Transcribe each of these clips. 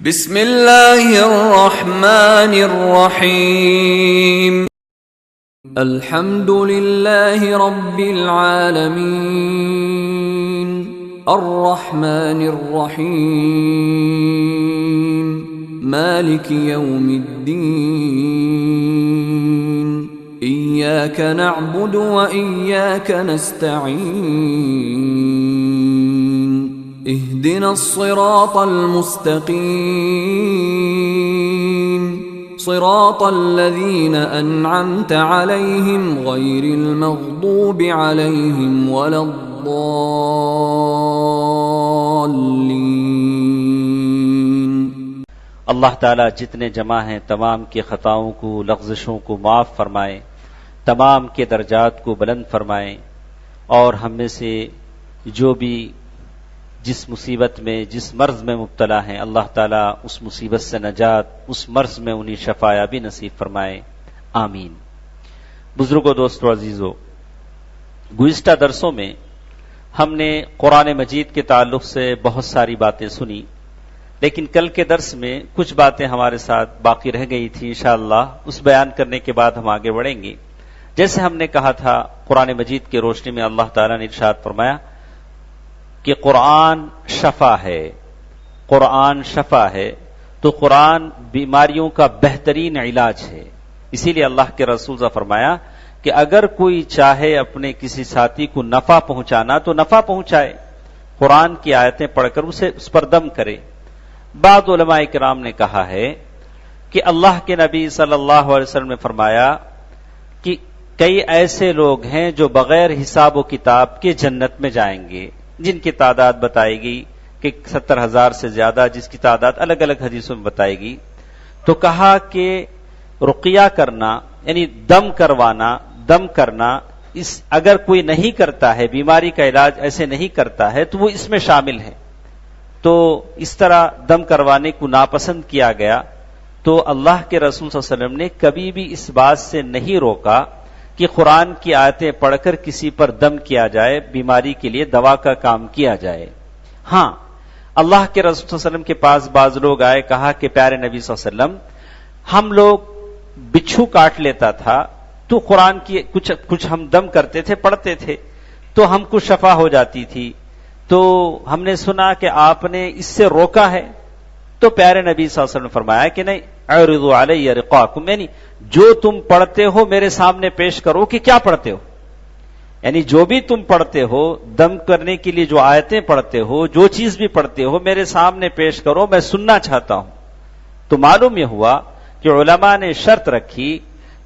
بسم اللہ الرحمن الرحیم الحمد للہ رب العالمین الرحمن الرحیم مالک یوم الدین ایاک نعبد و ایاک نستعین اهدنا الصراط المستقيم صراط الذين أنعمت عليهم غير المغضوب عليهم ولا الضالين۔ اللہ تعالیٰ جتنے جمع ہیں تمام کی خطاؤں کو، لغزشوں کو معاف فرمائے، تمام کے درجات کو بلند فرمائے، اور ہم میں سے جو بھی جس مصیبت میں جس مرض میں مبتلا ہیں اللہ تعالیٰ اس مصیبت سے نجات، اس مرض میں انہیں شفایابی نصیب فرمائے، آمین۔ بزرگوں، دوستو، عزیزو، گزشتہ درسوں میں ہم نے قرآن مجید کے تعلق سے بہت ساری باتیں سنی، لیکن کل کے درس میں کچھ باتیں ہمارے ساتھ باقی رہ گئی تھی، انشاءاللہ اس بیان کرنے کے بعد ہم آگے بڑھیں گے۔ جیسے ہم نے کہا تھا، قرآن مجید کی روشنی میں اللہ تعالیٰ نے ارشاد فرمایا کہ قرآن شفا ہے، قرآن شفا ہے، تو قرآن بیماریوں کا بہترین علاج ہے۔ اسی لیے اللہ کے رسول نے فرمایا کہ اگر کوئی چاہے اپنے کسی ساتھی کو نفع پہنچانا تو نفع پہنچائے، قرآن کی آیتیں پڑھ کر اس پر دم کرے۔ بعض علماء کرام نے کہا ہے کہ اللہ کے نبی صلی اللہ علیہ وسلم نے فرمایا کہ کئی ایسے لوگ ہیں جو بغیر حساب و کتاب کے جنت میں جائیں گے، جن کی تعداد بتائی گئی کہ 70,000 سے زیادہ، جس کی تعداد الگ الگ حدیثوں میں بتائی گئی۔ تو کہا کہ رقیہ کرنا یعنی دم کرنا اگر کوئی نہیں کرتا ہے، بیماری کا علاج ایسے نہیں کرتا ہے تو وہ اس میں شامل ہے۔ تو اس طرح دم کروانے کو ناپسند کیا گیا، تو اللہ کے رسول صلی اللہ علیہ وسلم نے کبھی بھی اس بات سے نہیں روکا کہ قرآن کی آیتیں پڑھ کر کسی پر دم کیا جائے، بیماری کے لیے دوا کا کام کیا جائے۔ ہاں، اللہ کے رسول صلی اللہ علیہ وسلم کے پاس بعض لوگ آئے، کہا کہ پیارے نبی صلی اللہ علیہ وسلم، ہم لوگ بچھو کاٹ لیتا تھا تو قرآن کی کچھ ہم دم کرتے تھے، پڑھتے تھے تو ہم کو شفا ہو جاتی تھی، تو ہم نے سنا کہ آپ نے اس سے روکا ہے۔ تو پیارے نبی صلی اللہ علیہ وسلم نے فرمایا کہ نہیں، اعرضوا علی رقاکم، یعنی جو تم پڑھتے ہو میرے سامنے پیش کرو کہ کیا پڑھتے ہو، یعنی جو بھی تم پڑھتے ہو، دم کرنے کے لیے جو آیتیں پڑھتے ہو، جو چیز بھی پڑھتے ہو میرے سامنے پیش کرو، میں سننا چاہتا ہوں۔ تو معلوم یہ ہوا کہ علماء نے شرط رکھی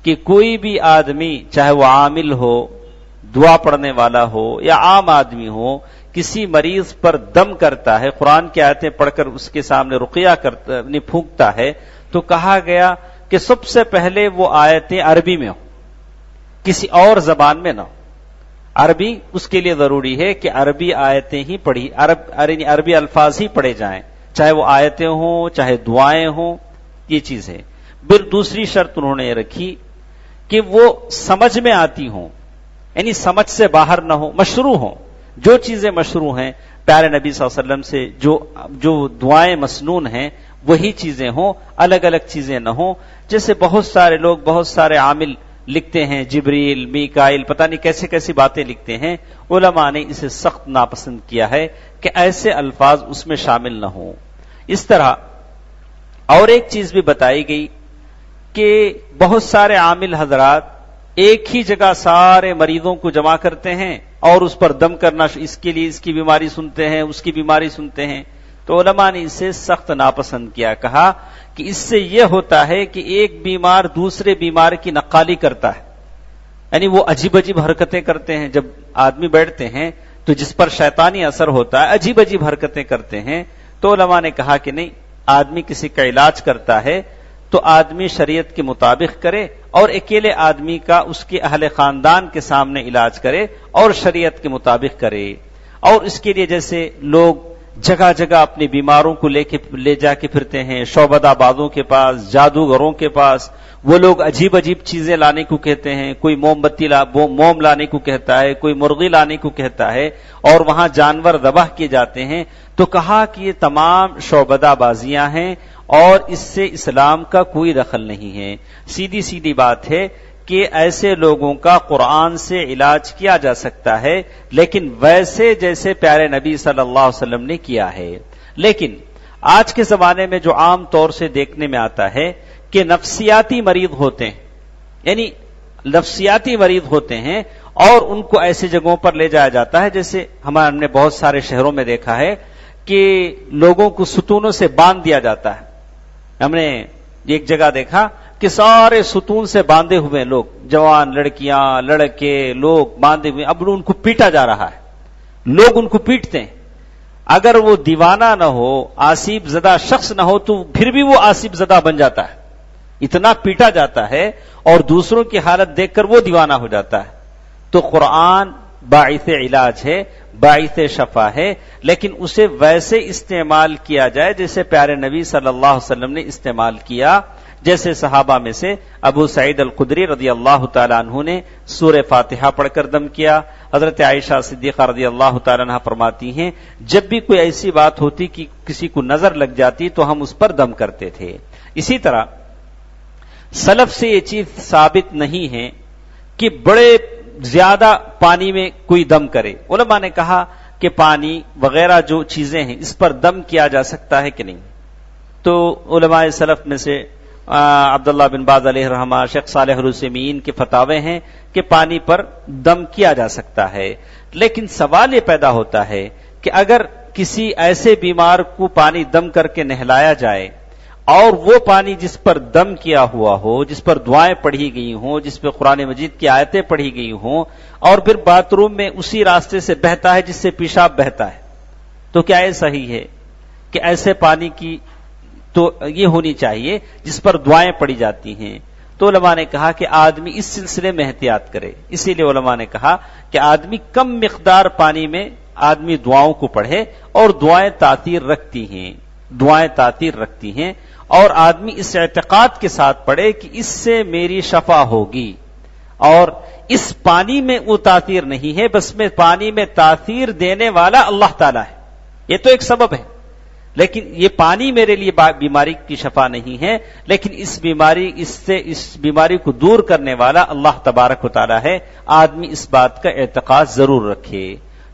کہ کوئی بھی آدمی، چاہے وہ عامل ہو، دعا پڑھنے والا ہو یا عام آدمی ہو، کسی مریض پر دم کرتا ہے، قرآن کی آیتیں پڑھ کر اس کے سامنے رقیہ کرتا پھونکتا ہے، تو کہا گیا کہ سب سے پہلے وہ آیتیں عربی میں ہو، کسی اور زبان میں نہ ہو۔ عربی اس کے لیے ضروری ہے کہ عربی آیتیں ہی پڑھی، عربی الفاظ ہی پڑھے جائیں، چاہے وہ آیتیں ہوں چاہے دعائیں ہوں، یہ چیز ہے۔ پھر دوسری شرط انہوں نے رکھی کہ وہ سمجھ میں آتی ہوں، یعنی سمجھ سے باہر نہ ہو، مشروع ہوں۔ جو چیزیں مشروع ہیں پیارے نبی صلی اللہ علیہ وسلم سے، جو دعائیں مسنون ہیں وہی چیزیں ہوں، الگ الگ چیزیں نہ ہوں۔ جیسے بہت سارے لوگ، بہت سارے عامل لکھتے ہیں، جبریل، میکائیل، پتہ نہیں کیسے کیسی باتیں لکھتے ہیں، علماء نے اسے سخت ناپسند کیا ہے کہ ایسے الفاظ اس میں شامل نہ ہوں۔ اس طرح اور ایک چیز بھی بتائی گئی کہ بہت سارے عامل حضرات ایک ہی جگہ سارے مریضوں کو جمع کرتے ہیں اور اس پر دم کرنا، اس کے لیے اس کی بیماری سنتے ہیں، اس کی بیماری سنتے ہیں۔ تو علماء نے اسے سخت ناپسند کیا، کہا کہ اس سے یہ ہوتا ہے کہ ایک بیمار دوسرے بیمار کی نقالی کرتا ہے، یعنی وہ عجیب عجیب حرکتیں کرتے ہیں، جب آدمی بیٹھتے ہیں تو جس پر شیطانی اثر ہوتا ہے عجیب عجیب حرکتیں کرتے ہیں۔ تو علماء نے کہا کہ نہیں، آدمی کسی کا علاج کرتا ہے تو آدمی شریعت کے مطابق کرے، اور اکیلے آدمی کا اس کے اہل خاندان کے سامنے علاج کرے اور شریعت کے مطابق کرے۔ اور اس کے لیے جیسے لوگ جگہ جگہ اپنے بیماروں کو لے جا کے پھرتے ہیں، شعبدہ بازوں کے پاس، جادوگروں کے پاس. وہ لوگ عجیب عجیب چیزیں لانے کو کہتے ہیں، کوئی موم لانے کو کہتا ہے، کوئی مرغی لانے کو کہتا ہے، اور وہاں جانور ذبح کیے جاتے ہیں. تو کہا کہ یہ تمام شعبدہ بازیاں ہیں اور اس سے اسلام کا کوئی دخل نہیں ہے. سیدھی سیدھی بات ہے کہ ایسے لوگوں کا قرآن سے علاج کیا جا سکتا ہے، لیکن ویسے جیسے پیارے نبی صلی اللہ علیہ وسلم نے کیا ہے. لیکن آج کے زمانے میں جو عام طور سے دیکھنے میں آتا ہے کہ نفسیاتی مریض ہوتے ہیں، یعنی نفسیاتی مریض ہوتے ہیں اور ان کو ایسی جگہوں پر لے جایا جاتا ہے، جیسے ہم نے بہت سارے شہروں میں دیکھا ہے کہ لوگوں کو ستونوں سے باندھ دیا جاتا ہے. ہم نے ایک جگہ دیکھا کہ سارے ستون سے باندھے ہوئے لوگ، جوان لڑکیاں لڑکے لوگ باندھے ہوئے، اب ان کو پیٹا جا رہا ہے، لوگ ان کو پیٹتے ہیں. اگر وہ دیوانہ نہ ہو، آسیب زدہ شخص نہ ہو، تو پھر بھی وہ آسیب زدہ بن جاتا ہے. اتنا پیٹا جاتا ہے اور دوسروں کی حالت دیکھ کر وہ دیوانہ ہو جاتا ہے. تو قرآن باعث علاج ہے، باعث شفا ہے، لیکن اسے ویسے استعمال کیا جائے جیسے پیارے نبی صلی اللہ علیہ وسلم نے استعمال کیا. جیسے صحابہ میں سے ابو سعید الخدری رضی اللہ تعالیٰ عنہ نے سورہ فاتحہ پڑھ کر دم کیا. حضرت عائشہ صدیقہ رضی اللہ تعالیٰ عنہ فرماتی ہیں جب بھی کوئی ایسی بات ہوتی کہ کسی کو نظر لگ جاتی تو ہم اس پر دم کرتے تھے. اسی طرح سلف سے یہ چیز ثابت نہیں ہے کہ بڑے زیادہ پانی میں کوئی دم کرے. علماء نے کہا کہ پانی وغیرہ جو چیزیں ہیں اس پر دم کیا جا سکتا ہے کہ نہیں. تو علماء سلف میں سے عبداللہ بن باز علیہ الرحمہ، شیخ صالح العثیمین کے فتاوے ہیں کہ پانی پر دم کیا جا سکتا ہے. لیکن سوال یہ پیدا ہوتا ہے کہ اگر کسی ایسے بیمار کو پانی دم کر کے نہلایا جائے اور وہ پانی جس پر دم کیا ہوا ہو، جس پر دعائیں پڑھی گئی ہوں، جس پہ قرآن مجید کی آیتیں پڑھی گئی ہوں، اور پھر باتھ روم میں اسی راستے سے بہتا ہے جس سے پیشاب بہتا ہے، تو کیا یہ صحیح ہے کہ ایسے پانی کی تو یہ ہونی چاہیے جس پر دعائیں پڑھی جاتی ہیں؟ تو علماء نے کہا کہ آدمی اس سلسلے میں احتیاط کرے. اسی لیے علماء نے کہا کہ آدمی کم مقدار پانی میں آدمی دعاؤں کو پڑھے، اور دعائیں تاثیر رکھتی ہیں، دعائیں تاثیر رکھتی ہیں، اور آدمی اس اعتقاد کے ساتھ پڑھے کہ اس سے میری شفا ہوگی. اور اس پانی میں وہ تاثیر نہیں ہے، بس میں پانی میں تاثیر دینے والا اللہ تعالیٰ ہے. یہ تو ایک سبب ہے، لیکن یہ پانی میرے لیے بیماری کی شفا نہیں ہے، لیکن اس بیماری کو دور کرنے والا اللہ تبارک و تعالیٰ ہے. آدمی اس بات کا اعتقاد ضرور رکھے.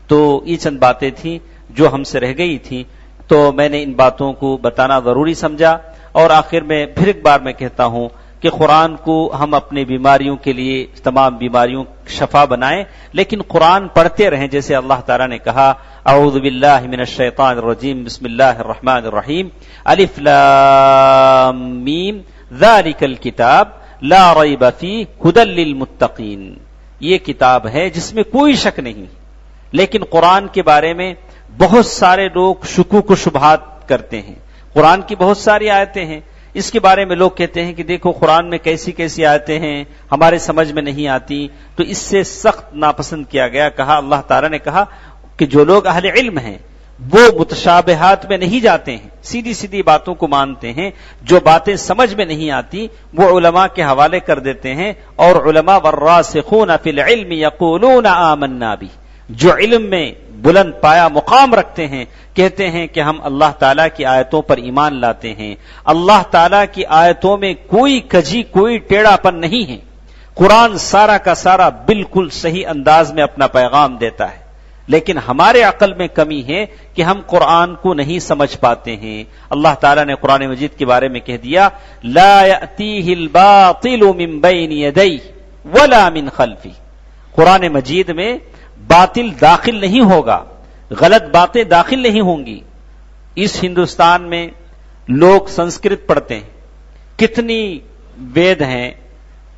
تو یہ چند باتیں تھیں جو ہم سے رہ گئی تھیں، تو میں نے ان باتوں کو بتانا ضروری سمجھا. اور آخر میں پھر ایک بار میں کہتا ہوں کہ قرآن کو ہم اپنے بیماریوں کے لیے تمام بیماریوں شفا بنائیں، لیکن قرآن پڑھتے رہیں. جیسے اللہ تعالیٰ نے کہا اعوذ باللہ من الشیطان الرجیم بسم اللہ الرحمن الرحیم الف لام میم ذالک الکتاب لا ریب فیہ ھدی للمتقین. یہ کتاب ہے جس میں کوئی شک نہیں. لیکن قرآن کے بارے میں بہت سارے لوگ شکوک و شبہات کرتے ہیں. قرآن کی بہت ساری آیتیں ہیں، اس کے بارے میں لوگ کہتے ہیں کہ دیکھو قرآن میں کیسی کیسی آیتیں ہیں ہمارے سمجھ میں نہیں آتی. تو اس سے سخت ناپسند کیا گیا. کہا اللہ تعالیٰ نے کہا کہ جو لوگ اہل علم ہیں وہ متشابہات میں نہیں جاتے ہیں، سیدھی سیدھی باتوں کو مانتے ہیں. جو باتیں سمجھ میں نہیں آتی وہ علماء کے حوالے کر دیتے ہیں. اور علماء والراسخون فی العلم یقولون آمنا بہ، جو علم میں بلند پایا مقام رکھتے ہیں کہتے ہیں کہ ہم اللہ تعالیٰ کی آیتوں پر ایمان لاتے ہیں. اللہ تعالیٰ کی آیتوں میں کوئی کجی کوئی ٹیڑھا پن نہیں ہے. قرآن سارا کا سارا بالکل صحیح انداز میں اپنا پیغام دیتا ہے. لیکن ہمارے عقل میں کمی ہے کہ ہم قرآن کو نہیں سمجھ پاتے ہیں. اللہ تعالیٰ نے قرآن مجید کے بارے میں کہہ دیا لا یأتیہ الباطل من بین یدیہ ولا من خلفہ. قرآن مجید میں باطل داخل نہیں ہوگا، غلط باتیں داخل نہیں ہوں گی. اس ہندوستان میں لوگ سنسکرت پڑھتے ہیں، کتنی وید ہیں،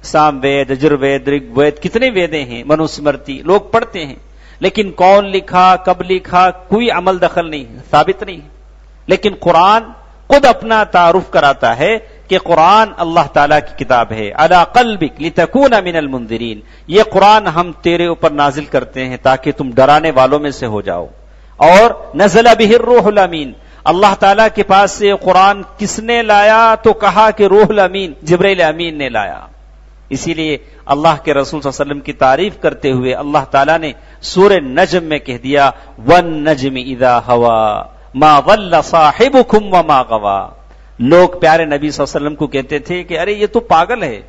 سام وید، اجر وید، رگ وید، کتنے ویدیں ہیں، منوسمرتی لوگ پڑھتے ہیں. لیکن کون لکھا، کب لکھا، کوئی عمل دخل نہیں، ثابت نہیں. لیکن قرآن خود اپنا تعارف کراتا ہے کہ قرآن اللہ تعالیٰ کی کتاب ہے. علی قلبک لتکون من المنذرین، یہ قرآن ہم تیرے اوپر نازل کرتے ہیں تاکہ تم ڈرانے والوں میں سے ہو جاؤ. اور نزل بہ الروح الامین، اللہ تعالیٰ کے پاس سے قرآن کس نے لایا؟ تو کہا کہ روح الامین، جبرائیل امین نے لایا۔ اسی لیے اللہ کے رسول صلی اللہ علیہ وسلم کی تعریف کرتے ہوئے اللہ تعالیٰ نے سورہ نجم میں کہہ دیا والنجم اذا ہوا ما ضل صاحبکم وما غوا۔ لوگ پیارے نبی صلی اللہ علیہ وسلم کو کہتے تھے کہ ارے یہ تو پاگل ہے،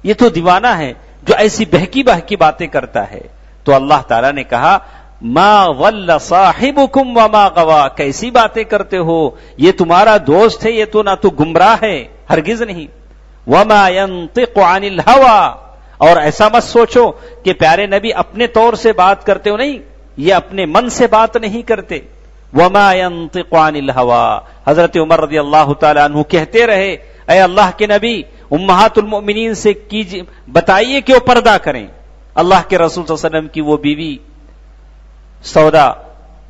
یہ تو دیوانہ ہے جو ایسی بہکی بہکی باتیں کرتا ہے۔ تو اللہ تعالیٰ نے کہا ما ضل صاحبکم وما غوا، کیسی باتیں کرتے ہو، یہ تمہارا دوست ہے، یہ تو نہ تو گمراہ ہے، ہرگز نہیں۔ وما ينطق عن الهوى، اور ایسا مت سوچو کہ پیارے نبی اپنے طور سے بات کرتے ہو، نہیں، یہ اپنے من سے بات نہیں کرتے۔ وما ينطق عن الهوى، حضرت عمر رضی اللہ تعالی عنہ کہتے رہے اے اللہ کے نبی امہات المؤمنین سے کیجیے، بتائیے کہ وہ پردہ کریں۔ اللہ کے رسول صلی اللہ علیہ وسلم کی وہ بیوی سودا،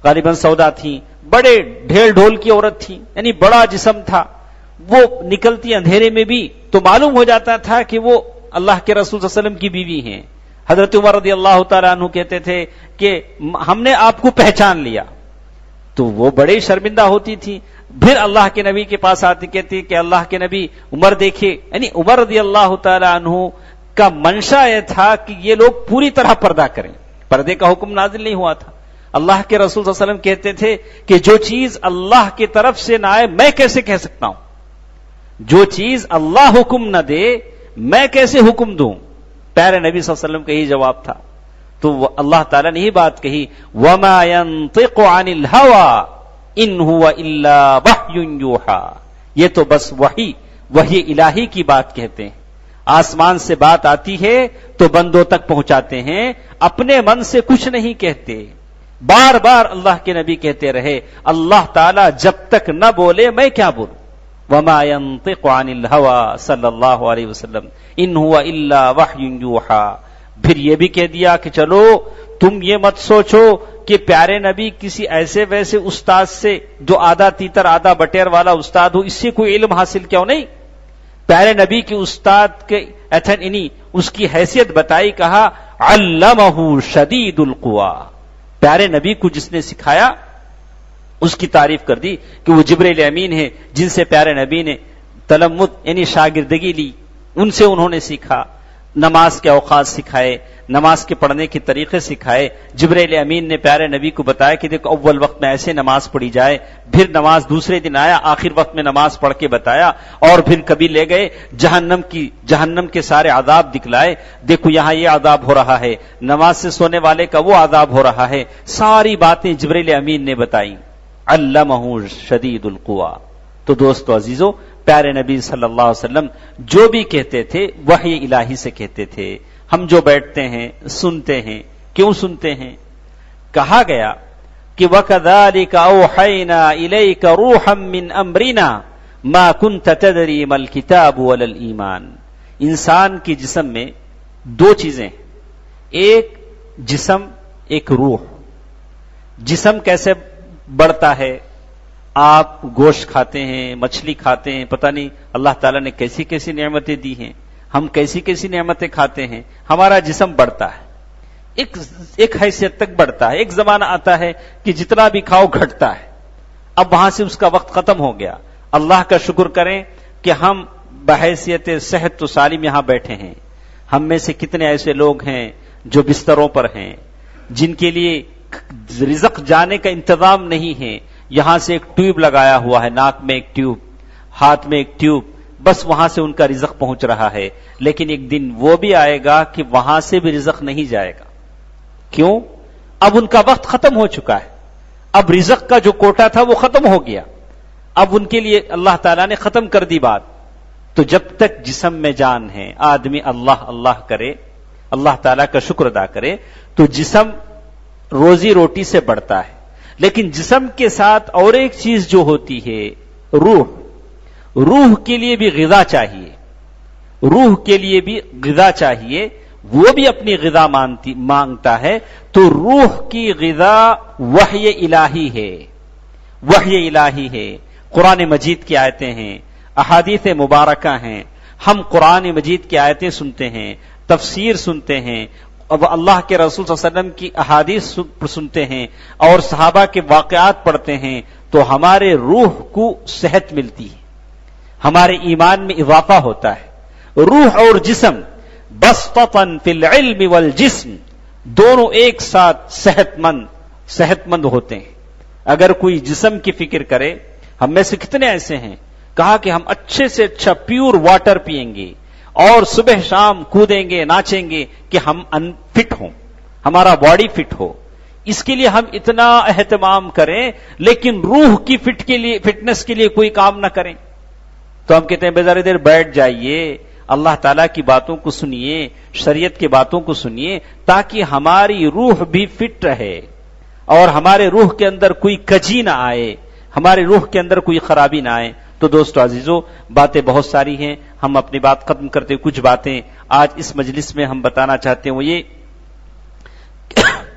غالباً سودا تھی، بڑے ڈھیل ڈھول کی عورت تھی، یعنی بڑا جسم تھا، وہ نکلتی اندھیرے میں بھی تو معلوم ہو جاتا تھا کہ وہ اللہ کے رسول صلی اللہ علیہ وسلم کی بیوی ہیں۔ حضرت عمر رضی اللہ تعالیٰ عنہ کہتے تھے کہ ہم نے آپ کو پہچان لیا، تو وہ بڑے شرمندہ ہوتی تھی۔ پھر اللہ کے نبی کے پاس آتی کہتی کہ اللہ کے نبی عمر دیکھے، یعنی عمر رضی اللہ تعالیٰ عنہ کا منشا یہ تھا کہ یہ لوگ پوری طرح پردہ کریں، پردے کا حکم نازل نہیں ہوا تھا۔ اللہ کے رسول صلی اللہ علیہ وسلم کہتے تھے کہ جو چیز اللہ کی طرف سے نہ آئے میں کیسے کہہ سکتا ہوں، جو چیز اللہ حکم نہ دے میں کیسے حکم دوں؟ پیارے نبی صلی اللہ علیہ وسلم کا یہی جواب تھا۔ تو اللہ تعالیٰ نے یہ بات کہی وما ينطق عن الهوى ان هو الا وحی یوحى، یہ تو بس وحی الہی کی بات کہتے ہیں، آسمان سے بات آتی ہے تو بندوں تک پہنچاتے ہیں، اپنے من سے کچھ نہیں کہتے۔ بار بار اللہ کے نبی کہتے رہے اللہ تعالیٰ جب تک نہ بولے میں کیا بولوں؟ وما ينطق عن الهوى صلی اللہ علیہ وسلم ان هو الا وحی یوحى۔ پھر یہ بھی کہہ دیا کہ چلو تم یہ مت سوچو کہ پیارے نبی کسی ایسے ویسے استاد سے جو آدھا تیتر آدھا بٹیر والا استاد ہو، اس سے کوئی علم حاصل کیوں نہیں؟ پیارے نبی کے استاد کے اس کی حیثیت بتائی، کہا علمہ شدید القوا، پیارے نبی کو جس نے سکھایا اس کی تعریف کر دی کہ وہ جبرائیل امین ہے، جن سے پیارے نبی نے تلمذ یعنی شاگردگی لی، ان سے انہوں نے سیکھا، نماز کے اوقات سکھائے، نماز کے پڑھنے کے طریقے سکھائے۔ جبرائیل امین نے پیارے نبی کو بتایا کہ دیکھو اول وقت میں ایسے نماز پڑھی جائے، پھر نماز دوسرے دن آیا آخر وقت میں نماز پڑھ کے بتایا، اور پھر کبھی لے گئے جہنم کے سارے عذاب دکھلائے، دیکھو یہاں یہ عذاب ہو رہا ہے، نماز سے سونے والے کا وہ عذاب ہو رہا ہے، ساری باتیں جبرائیل امین نے بتائیں۔ علمہ شدید القوا۔ تو دوستو عزیزو، پیارے نبی صلی اللہ علیہ وسلم جو بھی کہتے تھے وحی الہی سے کہتے تھے۔ ہم جو بیٹھتے ہیں سنتے ہیں، کیوں سنتے ہیں؟ کہا گیا کہ وَكَذَلِكَ أَوْحَيْنَا إِلَيْكَ رُوحًا مِّنْ أَمْرِنَا مَا كُنْتَ تَدْرِي مَا الْكِتَابُ وَلَا الْإِيمَانُ۔ انسان کی جسم میں دو چیزیں ہیں، ایک جسم، ایک روح۔ جسم کیسے بڑھتا ہے؟ آپ گوشت کھاتے ہیں، مچھلی کھاتے ہیں، پتہ نہیں اللہ تعالیٰ نے کیسی کیسی نعمتیں دی ہیں، ہم کیسی کیسی نعمتیں کھاتے ہیں، ہمارا جسم بڑھتا ہے، ایک حیثیت تک بڑھتا ہے، ایک زمانہ آتا ہے کہ جتنا بھی کھاؤ گھٹتا ہے، اب وہاں سے اس کا وقت ختم ہو گیا۔ اللہ کا شکر کریں کہ ہم بحیثیت صحت و سالم یہاں بیٹھے ہیں۔ ہم میں سے کتنے ایسے لوگ ہیں جو بستروں پر ہیں، جن کے لیے رزق جانے کا انتظام نہیں ہے، یہاں سے ایک ٹیوب لگایا ہوا ہے، ناک میں ایک ٹیوب، ہاتھ میں ایک ٹیوب، بس وہاں سے ان کا رزق پہنچ رہا ہے۔ لیکن ایک دن وہ بھی آئے گا کہ وہاں سے بھی رزق نہیں جائے گا۔ کیوں؟ اب ان کا وقت ختم ہو چکا ہے، اب رزق کا جو کوٹا تھا وہ ختم ہو گیا، اب ان کے لیے اللہ تعالیٰ نے ختم کر دی بات۔ تو جب تک جسم میں جان ہے، آدمی اللہ اللہ کرے، اللہ تعالیٰ کا شکر ادا کرے، تو جسم روزی روٹی سے بڑھتا ہے۔ لیکن جسم کے ساتھ اور ایک چیز جو ہوتی ہے روح کے لیے بھی غذا چاہیے، روح کے لیے بھی غذا چاہیے، وہ بھی اپنی غذا مانگتا ہے۔ تو روح کی غذا وحی الہی ہے، وحی الہی ہے، قرآن مجید کی آیتیں ہیں، احادیث مبارکہ ہیں۔ ہم قرآن مجید کی آیتیں سنتے ہیں، تفسیر سنتے ہیں، اب اللہ کے رسول صلی اللہ علیہ وسلم کی احادیث سنتے ہیں اور صحابہ کے واقعات پڑھتے ہیں تو ہمارے روح کو صحت ملتی ہے، ہمارے ایمان میں اضافہ ہوتا ہے۔ روح اور جسم بسطتاً فی العلم والجسم، دونوں ایک ساتھ صحت مند ہوتے ہیں۔ اگر کوئی جسم کی فکر کرے، ہم میں سے کتنے ایسے ہیں کہا کہ ہم اچھے سے اچھا پیور واٹر پیئیں گے اور صبح شام کودیں گے ناچیں گے کہ ہم فٹ ہوں، ہمارا باڈی فٹ ہو، اس کے لیے ہم اتنا اہتمام کریں، لیکن روح کی فٹنس کے لیے کوئی کام نہ کریں تو ہم کہتے ہیں بے ذرا دیر بیٹھ جائیے، اللہ تعالیٰ کی باتوں کو سنیے، شریعت کی باتوں کو سنیے، تاکہ ہماری روح بھی فٹ رہے اور ہمارے روح کے اندر کوئی کجی نہ آئے، ہمارے روح کے اندر کوئی خرابی نہ آئے۔ تو دوستو عزیزو، باتیں بہت ساری ہیں، ہم اپنی بات ختم کرتے کچھ باتیں آج اس مجلس میں ہم بتانا چاہتے ہیں، وہ یہ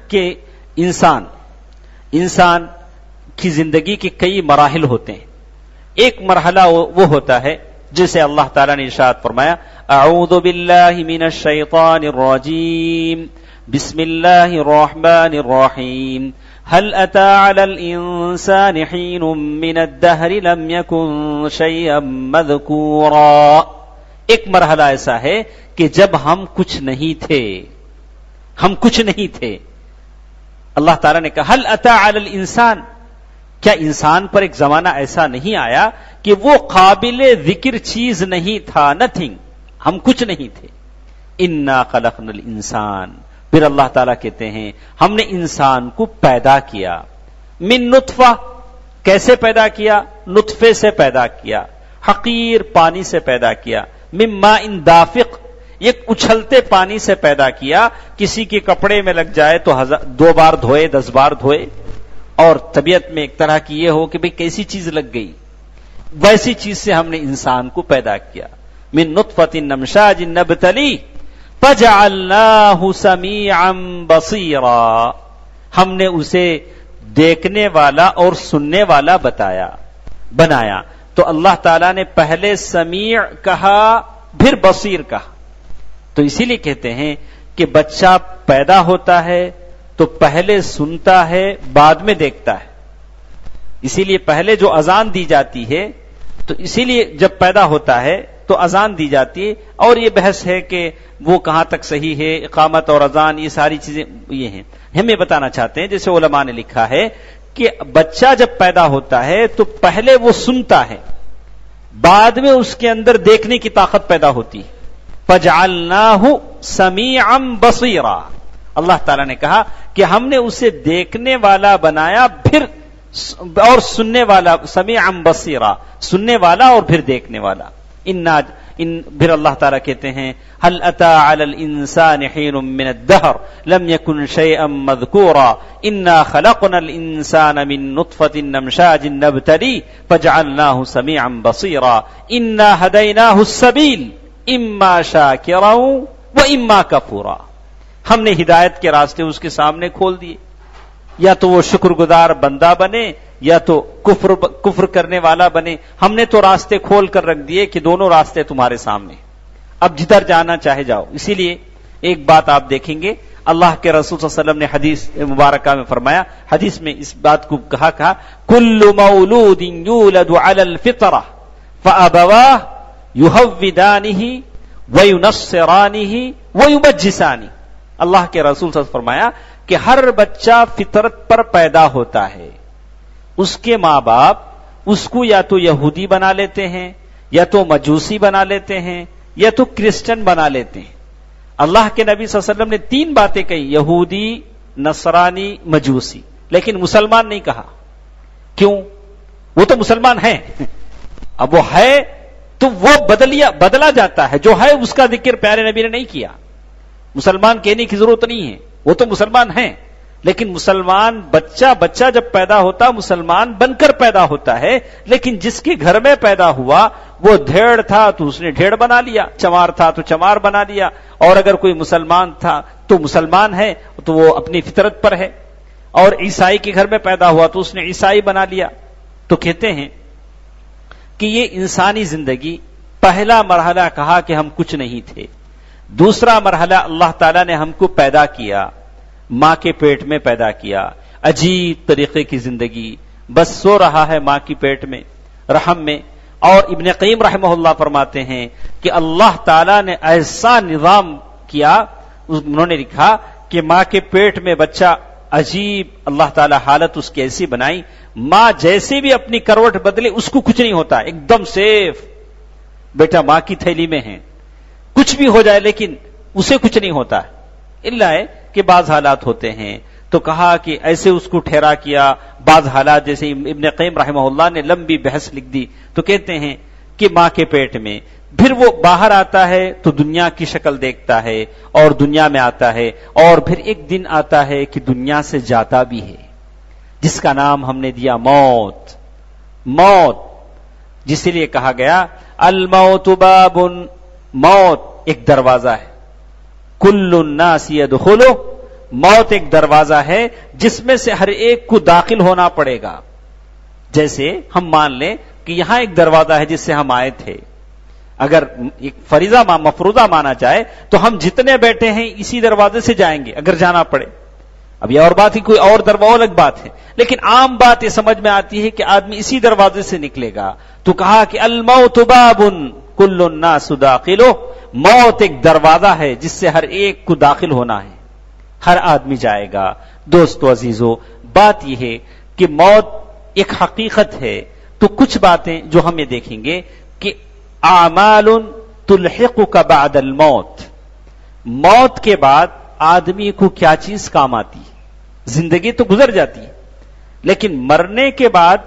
کہ انسان کی زندگی کے کئی مراحل ہوتے ہیں۔ ایک مرحلہ وہ ہوتا ہے جسے اللہ تعالیٰ نے ارشاد فرمایا، اعوذ باللہ من الشیطان الرجیم، بسم اللہ الرحمن الرحیم، هل أتى على الإنسان حين من الدهر لم يكن شيئا مذكورا۔ ایک مرحلہ ایسا ہے کہ جب ہم کچھ نہیں تھے، اللہ تعالیٰ نے کہا هل أتى على الإنسان، کیا انسان پر ایک زمانہ ایسا نہیں آیا کہ وہ قابل ذکر چیز نہیں تھا، نتھنگ، ہم کچھ نہیں تھے۔ انا خلقنا الانسان، پھر اللہ تعالیٰ کہتے ہیں ہم نے انسان کو پیدا کیا، من نطفہ، کیسے پیدا کیا؟ نطفے سے پیدا کیا، حقیر پانی سے پیدا کیا، من ماء دافق، ایک اچھلتے پانی سے پیدا کیا، کسی کے کپڑے میں لگ جائے تو 2 بار دھوئے 10 بار دھوئے، اور طبیعت میں ایک طرح کی یہ ہو کہ بھئی کیسی چیز لگ گئی، ویسی چیز سے ہم نے انسان کو پیدا کیا۔ من نطفۃ امشاج نبتلی فجعلناہ سمیعا بصیرا، ہم نے اسے دیکھنے والا اور سننے والا بنایا۔ تو اللہ تعالیٰ نے پہلے سمیع کہا پھر بصیر کہا، تو اسی لیے کہتے ہیں کہ بچہ پیدا ہوتا ہے تو پہلے سنتا ہے بعد میں دیکھتا ہے، اسی لیے پہلے جو اذان دی جاتی ہے تو اسی لیے جب پیدا ہوتا ہے تو اذان دی جاتی ہے، اور یہ بحث ہے کہ وہ کہاں تک صحیح ہے، اقامت اور اذان یہ ساری چیزیں یہ ہیں۔ ہم یہ بتانا چاہتے ہیں جیسے علماء نے لکھا ہے کہ بچہ جب پیدا ہوتا ہے تو پہلے وہ سنتا ہے، بعد میں اس کے اندر دیکھنے کی طاقت پیدا ہوتی ہے۔ فجعلناہ سمیعا بصیرا، اللہ تعالیٰ نے کہا کہ ہم نے اسے دیکھنے والا بنایا پھر اور سننے والا، سمیعا بصیرا، سننے والا اور پھر دیکھنے والا۔ پھر اللہ تعالیٰ کہتے ہیں هل اتى على الانسان حين من الدهر لم يكن شيئا مذكورا انا خلقنا الانسان من نطفة امشاج نبتليه فجعلناه سميعا بصيرا انا هديناه السبيل اما شاكرا واما كفورا، ہم نے ہدایت کے راستے اس کے سامنے کھول دیے، یا تو وہ شکر گزار بندہ بنے یا تو کفر کرنے والا بنے، ہم نے تو راستے کھول کر رکھ دیے کہ دونوں راستے تمہارے سامنے، اب جدھر جانا چاہے جاؤ۔ اسی لیے ایک بات آپ دیکھیں گے اللہ کے رسول صلی اللہ علیہ وسلم نے حدیث مبارکہ میں فرمایا، حدیث میں اس بات کو کہا کل مولود یولد علی الفطرہ فابواہ یہودانہ وینصرانہ ویمجسانہ، اللہ کے رسول صلی اللہ علیہ وسلم فرمایا کہ ہر بچہ فطرت پر پیدا ہوتا ہے، اس کے ماں باپ اس کو یا تو یہودی بنا لیتے ہیں یا تو مجوسی بنا لیتے ہیں یا تو کرسچن بنا لیتے ہیں۔ اللہ کے نبی صلی اللہ علیہ وسلم نے 3 باتیں کہی، یہودی، نصرانی، مجوسی، لیکن مسلمان نہیں کہا۔ کیوں؟ وہ تو مسلمان ہیں، اب وہ ہے تو وہ بدلا جاتا ہے، جو ہے اس کا ذکر پیارے نبی نے نہیں کیا۔ مسلمان کہنے کی ضرورت نہیں ہے، وہ تو مسلمان ہیں، لیکن مسلمان بچہ جب پیدا ہوتا مسلمان بن کر پیدا ہوتا ہے، لیکن جس کے گھر میں پیدا ہوا وہ ڈھیڑ تھا تو اس نے ڈھیڑ بنا لیا، چمار تھا تو چمار بنا لیا، اور اگر کوئی مسلمان تھا تو مسلمان ہے تو وہ اپنی فطرت پر ہے، اور عیسائی کے گھر میں پیدا ہوا تو اس نے عیسائی بنا لیا۔ تو کہتے ہیں کہ یہ انسانی زندگی پہلا مرحلہ کہا کہ ہم کچھ نہیں تھے، دوسرا مرحلہ اللہ تعالیٰ نے ہم کو پیدا کیا، ماں کے پیٹ میں پیدا کیا، عجیب طریقے کی زندگی، بس سو رہا ہے ماں کی پیٹ میں، رحم میں. اور ابن قیم رحمہ اللہ فرماتے ہیں کہ اللہ تعالیٰ نے ایسا نظام کیا، انہوں نے لکھا کہ ماں کے پیٹ میں بچہ، عجیب اللہ تعالیٰ حالت اس کی ایسی بنائی، ماں جیسے بھی اپنی کروٹ بدلے اس کو کچھ نہیں ہوتا، ایک دم سیف، بیٹا ماں کی تھیلی میں ہے، کچھ بھی ہو جائے لیکن اسے کچھ نہیں ہوتا، الا ہے کہ بعض حالات ہوتے ہیں. تو کہا کہ ایسے اس کو ٹھہرا کیا، بعض حالات جیسے ابن قیم رحمہ اللہ نے لمبی بحث لکھ دی، تو کہتے ہیں کہ ماں کے پیٹ میں پھر وہ باہر آتا ہے تو دنیا کی شکل دیکھتا ہے اور دنیا میں آتا ہے، اور پھر ایک دن آتا ہے کہ دنیا سے جاتا بھی ہے، جس کا نام ہم نے دیا موت. موت جس لیے کہا گیا الموت باب، موت ایک دروازہ ہے، کل الناس یدخلو، موت ایک دروازہ ہے جس میں سے ہر ایک کو داخل ہونا پڑے گا. جیسے ہم مان لیں کہ یہاں ایک دروازہ ہے جس سے ہم آئے تھے، اگر ایک فریضہ مفروضہ مانا جائے تو ہم جتنے بیٹھے ہیں اسی دروازے سے جائیں گے اگر جانا پڑے. اب یہ اور بات ہے، کوئی اور دروازہ الگ بات ہے، لیکن عام بات یہ سمجھ میں آتی ہے کہ آدمی اسی دروازے سے نکلے گا. تو کہا کہ الموت باب کل الناس داخلو، موت ایک دروازہ ہے جس سے ہر ایک کو داخل ہونا ہے، ہر آدمی جائے گا. دوستو عزیزو، بات یہ ہے کہ موت ایک حقیقت ہے. تو کچھ باتیں جو ہم یہ دیکھیں گے کہ اعمال تلحقک بعد الموت، موت کے بعد آدمی کو کیا چیز کام آتی ہے. زندگی تو گزر جاتی ہے لیکن مرنے کے بعد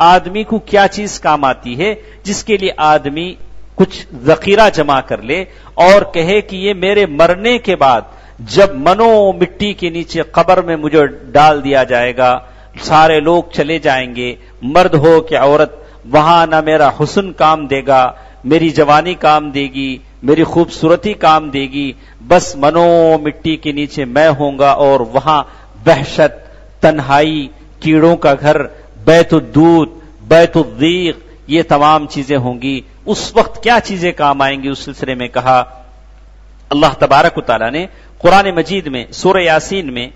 آدمی کو کیا چیز کام آتی ہے، جس کے لیے آدمی کچھ ذخیرہ جمع کر لے اور کہے کہ یہ میرے مرنے کے بعد جب منو مٹی کے نیچے قبر میں مجھے ڈال دیا جائے گا، سارے لوگ چلے جائیں گے، مرد ہو کہ عورت، وہاں نہ میرا حسن کام دے گا، میری جوانی کام دے گی، میری خوبصورتی کام دے گی، بس منو مٹی کے نیچے میں ہوں گا، اور وہاں وحشت، تنہائی، کیڑوں کا گھر، بیت الدود، بیت الضیق، یہ تمام چیزیں ہوں گی. اس وقت کیا چیزیں کام آئیں گی؟ اس سلسلے میں کہا اللہ تبارک و تعالیٰ نے قرآن مجید میں سورہ یاسین میں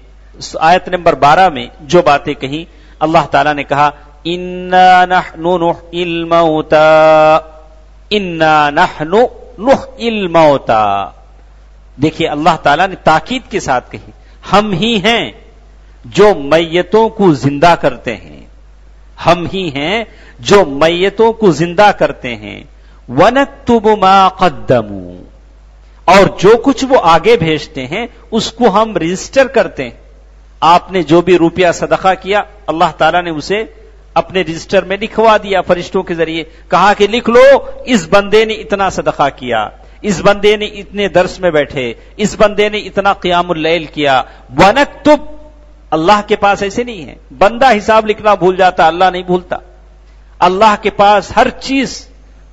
آیت نمبر 12 میں جو باتیں کہیں، اللہ تعالیٰ نے کہا اِنَّا نَحْنُ نُحْيِي الْمَوْتَى، اِنَّا نَحْنُ نُحْيِي الْمَوْتَى. دیکھیے اللہ تعالیٰ نے تاکید کے ساتھ کہی، ہم ہی ہیں جو میتوں کو زندہ کرتے ہیں، ہم ہی ہیں جو میتوں کو زندہ کرتے ہیں. وَنَكْتُبُ مَا قَدَّمُوا، اور جو کچھ وہ آگے بھیجتے ہیں اس کو ہم رجسٹر کرتے ہیں. آپ نے جو بھی روپیہ صدقہ کیا اللہ تعالیٰ نے اسے اپنے رجسٹر میں لکھوا دیا فرشتوں کے ذریعے، کہا کہ لکھ لو اس بندے نے اتنا صدقہ کیا، اس بندے نے اتنے درس میں بیٹھے، اس بندے نے اتنا قیام اللیل کیا. وَنَكْتُبْ، اللہ کے پاس ایسے نہیں ہے، بندہ حساب لکھنا بھول جاتا، اللہ نہیں بھولتا. اللہ کے پاس ہر چیز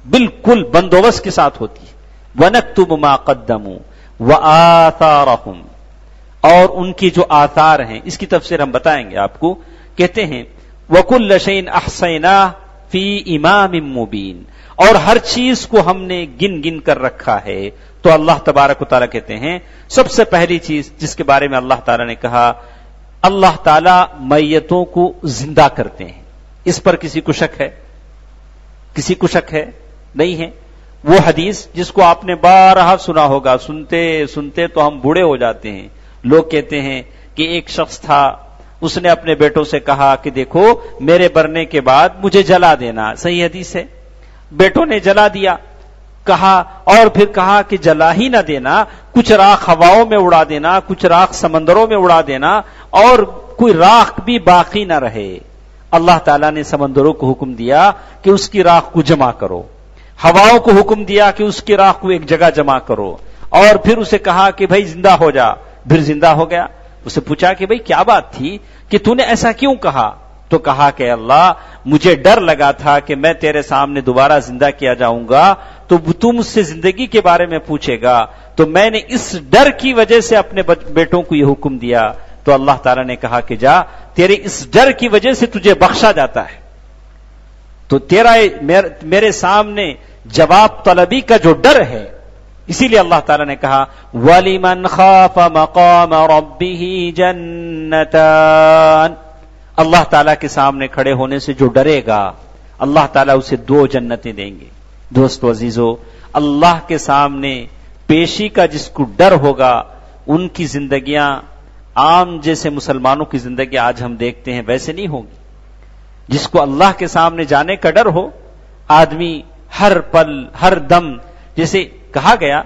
بالکل بندوبست کے ساتھ ہوتی ہے. وَنَكْتُبُ مَا قَدَّمُوا وَآثَارَهُمْ، اور ان کی جو آثار ہیں اس کی تفسیر ہم بتائیں گے آپ کو. کہتے ہیں وَكُلَّ شَيْءٍ أَحْصَيْنَاهُ فِي إِمَامٍ مُبِينٍ، اور ہر چیز کو ہم نے گن گن کر رکھا ہے. تو اللہ تبارک و تعالیٰ کہتے ہیں سب سے پہلی چیز جس کے بارے میں اللہ تعالیٰ نے کہا، اللہ تعالیٰ میتوں کو زندہ کرتے ہیں. اس پر کسی کو شک ہے؟ کسی کو شک ہے؟ نہیں ہے. وہ حدیث جس کو آپ نے بارہا سنا ہوگا، سنتے سنتے تو ہم بوڑھے ہو جاتے ہیں. لوگ کہتے ہیں کہ ایک شخص تھا، اس نے اپنے بیٹوں سے کہا کہ دیکھو میرے مرنے کے بعد مجھے جلا دینا. صحیح حدیث ہے. بیٹوں نے جلا دیا، کہا، اور پھر کہا کہ جلا ہی نہ دینا، کچھ راکھ ہواؤں میں اڑا دینا، کچھ راکھ سمندروں میں اڑا دینا، اور کوئی راکھ بھی باقی نہ رہے. اللہ تعالیٰ نے سمندروں کو حکم دیا کہ اس کی راکھ کو جمع کرو، ہواؤں کو حکم دیا کہ اس کی راکھ کو ایک جگہ جمع کرو، اور پھر اسے کہا کہ بھائی زندہ ہو جا. پھر زندہ ہو گیا. اسے پوچھا کہ بھائی کیا بات تھی کہ تو نے ایسا کیوں کہا؟ تو کہا کہ اللہ مجھے ڈر لگا تھا کہ میں تیرے سامنے دوبارہ زندہ کیا جاؤں گا تو تو مجھ سے زندگی کے بارے میں پوچھے گا، تو میں نے اس ڈر کی وجہ سے اپنے بیٹوں کو یہ حکم دیا. تو اللہ تعالیٰ نے کہا کہ جا، تیرے اس ڈر کی وجہ سے تجھے بخشا جاتا ہے. تو تیرا میرے سامنے جواب طلبی کا جو ڈر ہے اسی لیے اللہ تعالیٰ نے کہا وَلِمَنْ خَافَ مَقَامَ رَبِّهِ جَنَّتَانِ، اللہ تعالیٰ کے سامنے کھڑے ہونے سے جو ڈرے گا اللہ تعالیٰ اسے 2 جنتیں دیں گے۔ دوستو عزیزو، اللہ کے سامنے پیشی کا جس کو ڈر ہوگا ان کی زندگیاں عام جیسے مسلمانوں کی زندگی آج ہم دیکھتے ہیں ویسے نہیں ہوگی۔ جس کو اللہ کے سامنے جانے کا ڈر ہو، آدمی ہر پل ہر دم، جیسے کہا گیا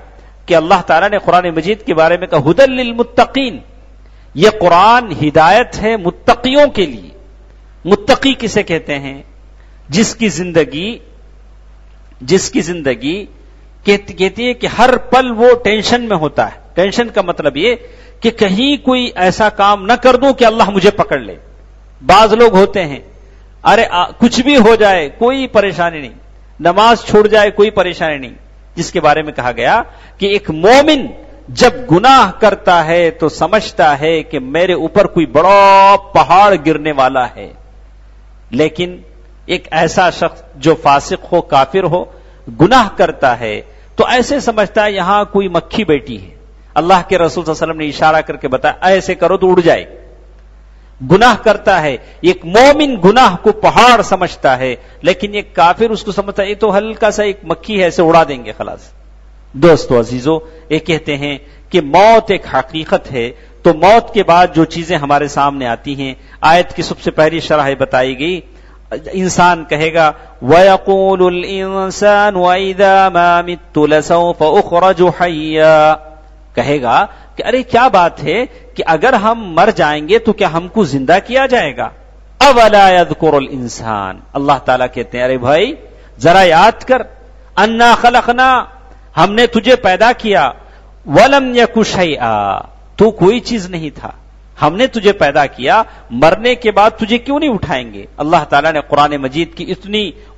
کہ اللہ تعالیٰ نے قرآن مجید کے بارے میں کہا ہدی للمتقین، یہ قرآن ہدایت ہے متقیوں کے لیے۔ متقی کسے کہتے ہیں؟ جس کی زندگی کہتی ہے کہ ہر پل وہ ٹینشن میں ہوتا ہے۔ ٹینشن کا مطلب یہ کہ کہیں کوئی ایسا کام نہ کر دوں کہ اللہ مجھے پکڑ لے۔ بعض لوگ ہوتے ہیں ارے کچھ بھی ہو جائے کوئی پریشانی نہیں، نماز چھوڑ جائے کوئی پریشانی نہیں، جس کے بارے میں کہا گیا کہ ایک مومن جب گناہ کرتا ہے تو سمجھتا ہے کہ میرے اوپر کوئی بڑا پہاڑ گرنے والا ہے، لیکن ایک ایسا شخص جو فاسق ہو، کافر ہو، گناہ کرتا ہے تو ایسے سمجھتا ہے یہاں کوئی مکھی بیٹھی ہے۔ اللہ کے رسول صلی اللہ علیہ وسلم نے اشارہ کر کے بتایا ایسے کرو تو اڑ جائے۔ گناہ کرتا ہے، ایک مومن گناہ کو پہاڑ سمجھتا ہے، لیکن ایک کافر اس کو سمجھتا ہے یہ تو ہلکا سا ایک مکھی ہے، اسے اڑا دیں گے خلاص۔ دوستو عزیزو، یہ کہتے ہیں کہ موت ایک حقیقت ہے، تو موت کے بعد جو چیزیں ہمارے سامنے آتی ہیں، آیت کی سب سے پہلی شرح بتائی گئی، انسان کہے گا وَيَقُولُ الْإِنسَانُ وَإِذَا مَا مِتُّ لَسَوْفَ أُخْرَجُ حَيًّا، کہے گا کہ ارے کیا بات ہے کہ اگر ہم مر جائیں گے تو کیا ہم کو زندہ کیا جائے گا؟ أَوَلَا يَذْكُرُ الْإِنسَانُ، اللہ تعالیٰ کہتے ہیں ارے بھائی ذرا یاد کر، أَنَّا خَلَقْنَا، ہم نے تجھے پیدا کیا، وَلَمْ يَكُ شَيْئًا، تو کوئی چیز نہیں تھا، ہم نے تجھے پیدا کیا، مرنے کے بعد تجھے کیوں نہیں اٹھائیں گے؟ اللہ تعالیٰ نے قرآن مجید کی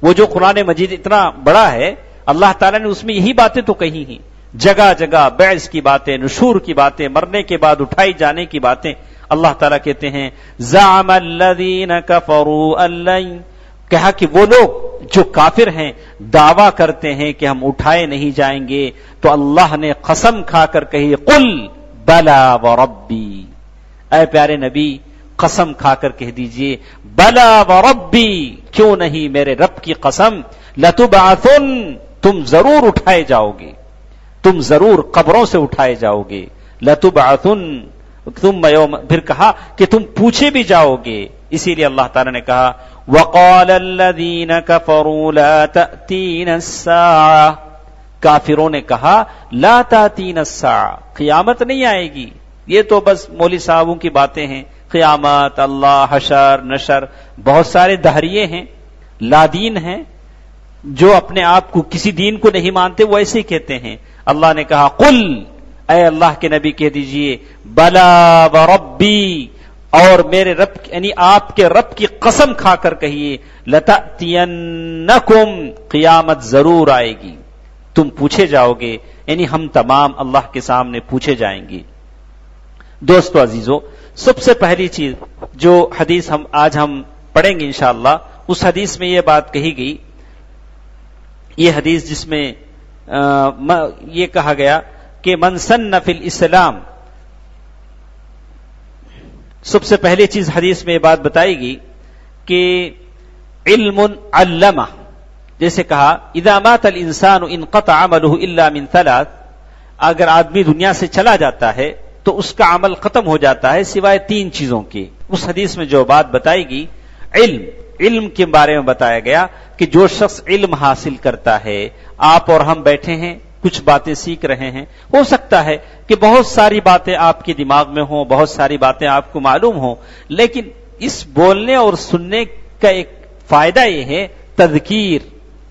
وہ جو قرآن مجید اتنا بڑا ہے، اللہ تعالیٰ نے اس میں یہی باتیں تو کہی ہیں، جگہ جگہ بعث کی باتیں، نشور کی باتیں، مرنے کے بعد اٹھائی جانے کی باتیں۔ اللہ تعالیٰ کہتے ہیں زعم الذین کفروا ان لن، کہا کہ وہ لوگ جو کافر ہیں دعویٰ کرتے ہیں کہ ہم اٹھائے نہیں جائیں گے، تو اللہ نے قسم کھا کر کہی قل بلا وربی، اے پیارے نبی قسم کھا کر کہہ دیجئے بلا وربی، کیوں نہیں میرے رب کی قسم، لتبعثن، تم ضرور اٹھائے جاؤ گے، تم ضرور قبروں سے اٹھائے جاؤ گے، لتبعثن، ثم یوم، پھر کہا کہ تم پوچھے بھی جاؤ گے۔ اسی لیے اللہ تعالیٰ نے کہا وقال الذین کفروا لا تأتینا الساعة، کافروں نے کہا لا تأتینا الساعة، قیامت نہیں آئے گی، یہ تو بس مولوی صاحبوں کی باتیں ہیں، قیامت، اللہ، حشر، نشر، بہت سارے دہریے ہیں، لادین ہیں، جو اپنے آپ کو کسی دین کو نہیں مانتے وہ ایسے ہی کہتے ہیں۔ اللہ نے کہا قل، اے اللہ کے نبی کہہ دیجئے بلا وربی، اور میرے رب یعنی آپ کے رب کی قسم کھا کر کہیے لتأتینکم، قیامت ضرور آئے گی، تم پوچھے جاؤ گے، یعنی ہم تمام اللہ کے سامنے پوچھے جائیں گے۔ دوستو عزیزو، سب سے پہلی چیز جو حدیث آج ہم پڑھیں گے انشاءاللہ، اس حدیث میں یہ بات کہی گئی، یہ حدیث جس میں یہ کہا گیا کہ من سن فی الاسلام، سب سے پہلی چیز حدیث میں یہ بات بتائی گئی کہ علم علمہ، جیسے کہا اذا مات الانسان انقطع عمله الا من ثلاث، اگر آدمی دنیا سے چلا جاتا ہے تو اس کا عمل ختم ہو جاتا ہے سوائے 3 چیزوں کے۔ اس حدیث میں جو بات بتائی گئی علم کے بارے میں بتایا گیا کہ جو شخص علم حاصل کرتا ہے، آپ اور ہم بیٹھے ہیں کچھ باتیں سیکھ رہے ہیں، ہو سکتا ہے کہ بہت ساری باتیں آپ کے دماغ میں ہوں، بہت ساری باتیں آپ کو معلوم ہوں، لیکن اس بولنے اور سننے کا ایک فائدہ یہ ہے تذکیر،